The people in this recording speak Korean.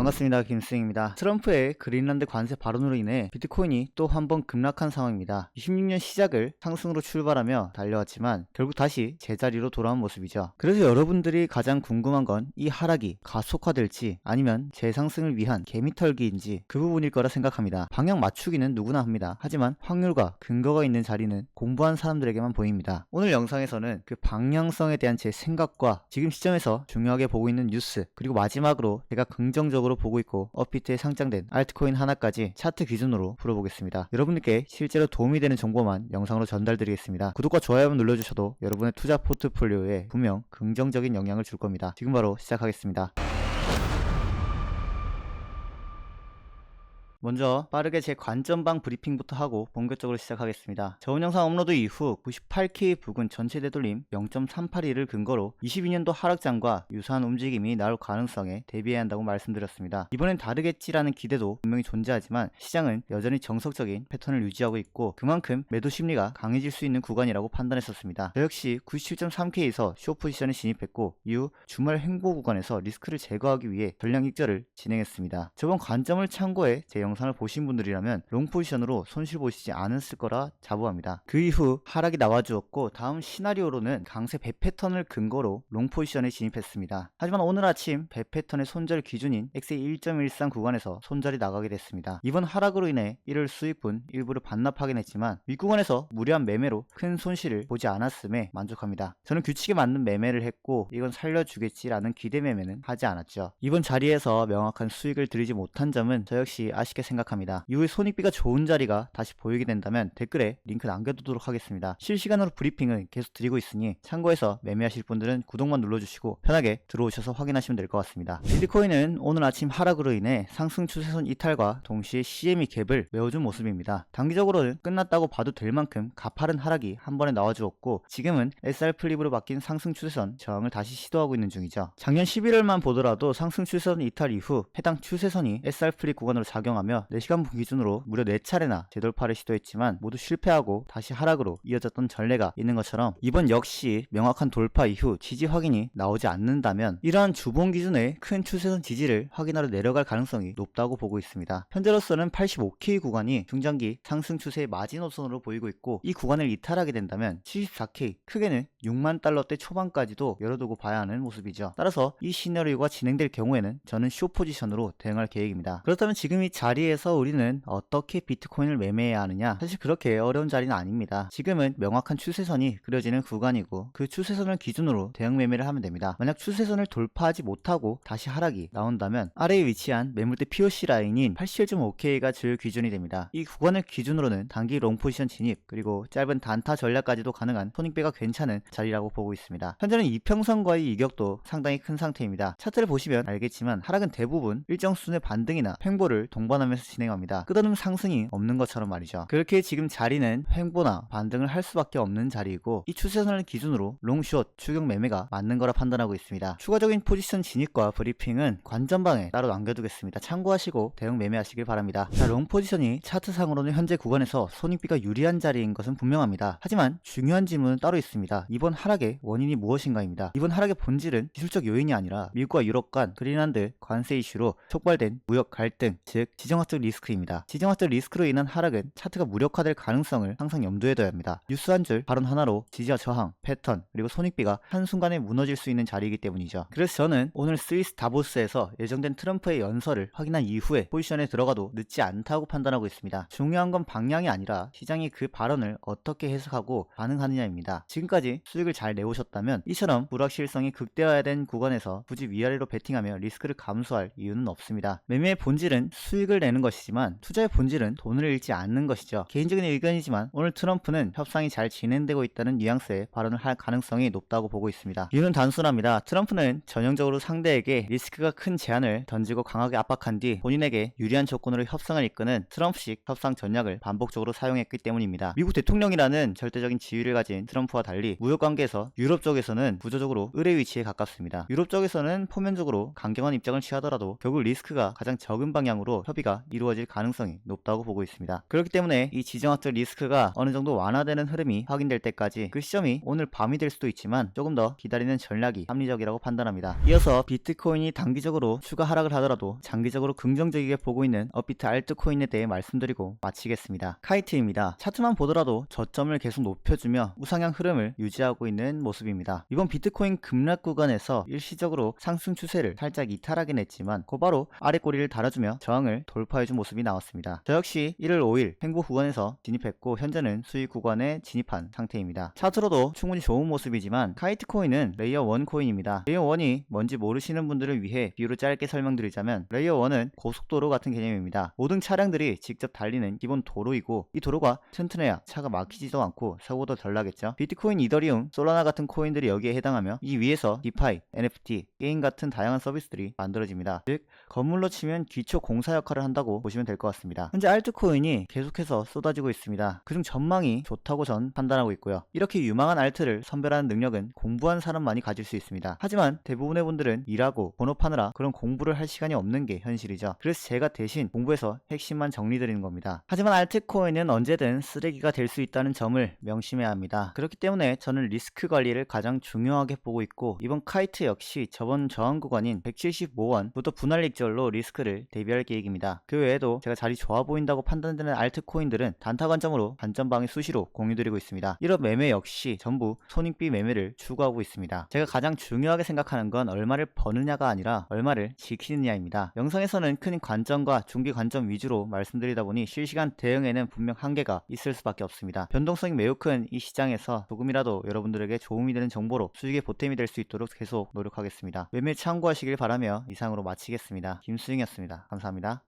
반갑습니다. 김승입니다. 트럼프의 그린란드 관세 발언으로 인해 비트코인이 또 한 번 급락한 상황입니다. 26년 시작을 상승으로 출발하며 달려왔지만 결국 다시 제자리로 돌아온 모습이죠. 그래서 여러분들이 가장 궁금한 건 이 하락이 가속화될지 아니면 재상승을 위한 개미털기인지 그 부분일 거라 생각합니다. 방향 맞추기는 누구나 합니다. 하지만 확률과 근거가 있는 자리는 공부한 사람들에게만 보입니다. 오늘 영상에서는 그 방향성에 대한 제 생각과 지금 시점에서 중요하게 보고 있는 뉴스, 그리고 마지막으로 제가 긍정적으로 보고 있고 업비트에 상장된 알트코인 하나까지 차트 기준으로 풀어보겠습니다. 여러분들께 실제로 도움이 되는 정보만 영상으로 전달드리겠습니다. 구독과 좋아요만 눌러주셔도 여러분의 투자 포트폴리오에 분명 긍정적인 영향을 줄 겁니다. 지금 바로 시작하겠습니다. 먼저 빠르게 제 관점방 브리핑부터 하고 본격적으로 시작하겠습니다. 저번 영상 업로드 이후 98K 부근 전체 되돌림 0.381을 근거로 22년도 하락장과 유사한 움직임이 나올 가능성에 대비해야 한다고 말씀드렸습니다. 이번엔 다르겠지라는 기대도 분명히 존재하지만 시장은 여전히 정석적인 패턴을 유지하고 있고 그만큼 매도 심리가 강해질 수 있는 구간이라고 판단했었습니다. 저 역시 97.3K에서 숏 포지션에 진입했고 이후 주말 횡보 구간에서 리스크를 제거하기 위해 전량 익절을 진행했습니다. 저번 관점을 참고해 제 영상을 보신 분들이라면 롱 포지션으로 손실 보시지 않았을 거라 자부합니다. 그 이후 하락이 나와주었고 다음 시나리오로는 강세 배 패턴을 근거로 롱 포지션에 진입했습니다. 하지만 오늘 아침 배 패턴의 손절 기준인 XA 1.13 구간에서 손절이 나가게 됐습니다. 이번 하락으로 인해 이를 수익분 일부를 반납하긴 했지만 윗구간에서 무리한 매매로 큰 손실을 보지 않았음에 만족합니다. 저는 규칙에 맞는 매매를 했고 이건 살려주겠지라는 기대 매매는 하지 않았죠. 이번 자리에서 명확한 수익을 드리지 못한 점은 저 역시 아쉽게 생각합니다. 이후에 손익비가 좋은 자리가 다시 보이게 된다면 댓글에 링크 남겨두도록 하겠습니다. 실시간으로 브리핑을 계속 드리고 있으니 참고해서 매매하실 분들은 구독만 눌러주시고 편하게 들어오셔서 확인하시면 될 것 같습니다. 비트코인은 오늘 아침 하락으로 인해 상승 추세선 이탈과 동시에 CME 갭을 메워준 모습입니다. 단기적으로는 끝났다고 봐도 될 만큼 가파른 하락이 한 번에 나와주었고 지금은 SR 플립으로 바뀐 상승 추세선 저항을 다시 시도하고 있는 중이죠. 작년 11월만 보더라도 상승 추세선 이탈 이후 해당 추세선이 SR 플립 구간으로 작용하며 4시간분 기준으로 무려 4차례나 재돌파를 시도했지만 모두 실패하고 다시 하락으로 이어졌던 전례가 있는 것처럼 이번 역시 명확한 돌파 이후 지지 확인이 나오지 않는다면 이러한 주봉 기준의 큰 추세선 지지를 확인하러 내려갈 가능성이 높다고 보고 있습니다. 현재로서는 85K 구간이 중장기 상승 추세의 마지노선으로 보이고 있고 이 구간을 이탈하게 된다면 74K, 크게는 6만 달러대 초반까지도 열어두고 봐야 하는 모습이죠. 따라서 이 시나리오가 진행될 경우에는 저는 숏 포지션으로 대응할 계획입니다. 그렇다면 지금 이 자리에서 우리는 어떻게 비트코인을 매매해야 하느냐? 사실 그렇게 어려운 자리는 아닙니다. 지금은 명확한 추세선이 그려지는 구간이고 그 추세선을 기준으로 대응 매매를 하면 됩니다. 만약 추세선을 돌파하지 못하고 다시 하락이 나온다면 아래에 위치한 매물대 POC 라인인 87.5K가 주요 기준이 됩니다. 이 구간을 기준으로는 단기 롱 포지션 진입 그리고 짧은 단타 전략까지도 가능한 손익배가 괜찮은 자리라고 보고 있습니다. 현재는 이평선과의 이격도 상당히 큰 상태입니다. 차트를 보시면 알겠지만 하락은 대부분 일정 수준의 반등이나 횡보를 동반하면서 진행합니다. 끝없는 상승이 없는 것처럼 말이죠. 그렇게 지금 자리는 횡보나 반등을 할 수밖에 없는 자리이고 이 추세선을 기준으로 롱숏 추격 매매가 맞는 거라 판단하고 있습니다. 추가적인 포지션 진입과 브리핑은 관전방에 따로 남겨두겠습니다. 참고하시고 대응 매매하시길 바랍니다. 자, 롱 포지션이 차트상으로는 현재 구간에서 손익비가 유리한 자리인 것은 분명합니다. 하지만 중요한 질문은 따로 있습니다. 이번 하락의 원인이 무엇인가입니다. 이번 하락의 본질은 기술적 요인이 아니라 미국과 유럽 간 그린란드 관세 이슈로 촉발된 무역 갈등, 즉 지정학적 리스크입니다. 지정학적 리스크로 인한 하락은 차트가 무력화될 가능성을 항상 염두에 둬야 합니다. 뉴스 한 줄 발언 하나로 지지와 저항, 패턴, 그리고 손익비가 한순간에 무너질 수 있는 자리이기 때문이죠. 그래서 저는 오늘 스위스 다보스에서 예정된 트럼프의 연설을 확인한 이후에 포지션에 들어가도 늦지 않다고 판단하고 있습니다. 중요한 건 방향이 아니라 시장이 그 발언을 어떻게 해석하고 반응하느냐입니다. 지금까지 수익을 잘 내오셨다면 이처럼 불확실성이 극대화된 구간에서 굳이 위아래로 베팅하며 리스크를 감수할 이유는 없습니다. 매매의 본질은 수익을 내는 것이지만 투자의 본질은 돈을 잃지 않는 것이죠. 개인적인 의견이지만 오늘 트럼프는 협상이 잘 진행되고 있다는 뉘앙스의 발언을 할 가능성이 높다고 보고 있습니다. 이유는 단순합니다. 트럼프는 전형적으로 상대에게 리스크가 큰 제안을 던지고 강하게 압박한 뒤 본인에게 유리한 조건으로 협상을 이끄는 트럼프식 협상 전략을 반복적으로 사용했기 때문입니다. 미국 대통령이라는 절대적인 지위를 가진 트럼프와 달리 무역 관계에서 유럽 쪽에서는 구조적으로 을의 위치에 가깝습니다. 유럽 쪽에서는 포면적으로 강경한 입장을 취하더라도 결국 리스크가 가장 적은 방향으로 협의가 거래가 이루어질 가능성이 높다고 보고 있습니다. 그렇기 때문에 이 지정학적 리스크가 어느 정도 완화되는 흐름이 확인될 때까지 그 시점이 오늘 밤이 될 수도 있지만 조금 더 기다리는 전략이 합리적이라고 판단합니다. 이어서 비트코인이 단기적으로 추가 하락을 하더라도 장기적으로 긍정적이게 보고 있는 업비트 알트코인에 대해 말씀드리고 마치겠습니다. 카이트입니다. 차트만 보더라도 저점을 계속 높여주며 우상향 흐름을 유지하고 있는 모습입니다. 이번 비트코인 급락 구간에서 일시적으로 상승 추세를 살짝 이탈하긴 했지만 곧바로 아래 꼬리를 달아주며 저항을 돌파해준 모습이 나왔습니다. 저 역시 1월 5일 횡보 구간에서 진입했고 현재는 수익 구간에 진입한 상태입니다. 차트로도 충분히 좋은 모습이지만 카이트 코인은 레이어 1 코인입니다. 레이어 1이 뭔지 모르시는 분들을 위해 비유로 짧게 설명드리자면 레이어 1은 고속도로 같은 개념입니다. 모든 차량들이 직접 달리는 기본 도로이고 이 도로가 튼튼해야 차가 막히지도 않고 사고도 덜 나겠죠. 비트코인, 이더리움, 솔라나 같은 코인들이 여기에 해당하며 이 위에서 디파이, NFT, 게임 같은 다양한 서비스들이 만들어집니다. 즉 건물로 치면 기초 공사 역할을 한다고 보시면 될 것 같습니다. 현재 알트코인이 계속해서 쏟아지고 있습니다. 그중 전망이 좋다고 전 판단하고 있고요. 이렇게 유망한 알트를 선별하는 능력은 공부한 사람만이 가질 수 있습니다. 하지만 대부분의 분들은 일하고 본업하느라 그런 공부를 할 시간이 없는 게 현실이죠. 그래서 제가 대신 공부해서 핵심만 정리드리는 겁니다. 하지만 알트코인은 언제든 쓰레기가 될 수 있다는 점을 명심해야 합니다. 그렇기 때문에 저는 리스크 관리를 가장 중요하게 보고 있고 이번 카이트 역시 저번 저항 구간인 175원부터 분할 익절로 리스크를 대비할 계획입니다. 그 외에도 제가 자리 좋아 보인다고 판단되는 알트코인들은 단타 관점으로 관점방에 수시로 공유드리고 있습니다. 이런 매매 역시 전부 손익비 매매를 추구하고 있습니다. 제가 가장 중요하게 생각하는 건 얼마를 버느냐가 아니라 얼마를 지키느냐입니다. 영상에서는 큰 관점과 중기 관점 위주로 말씀드리다 보니 실시간 대응에는 분명 한계가 있을 수밖에 없습니다. 변동성이 매우 큰 이 시장에서 조금이라도 여러분들에게 도움이 되는 정보로 수익의 보탬이 될 수 있도록 계속 노력하겠습니다. 매매 참고하시길 바라며 이상으로 마치겠습니다. 김수영이었습니다. 감사합니다.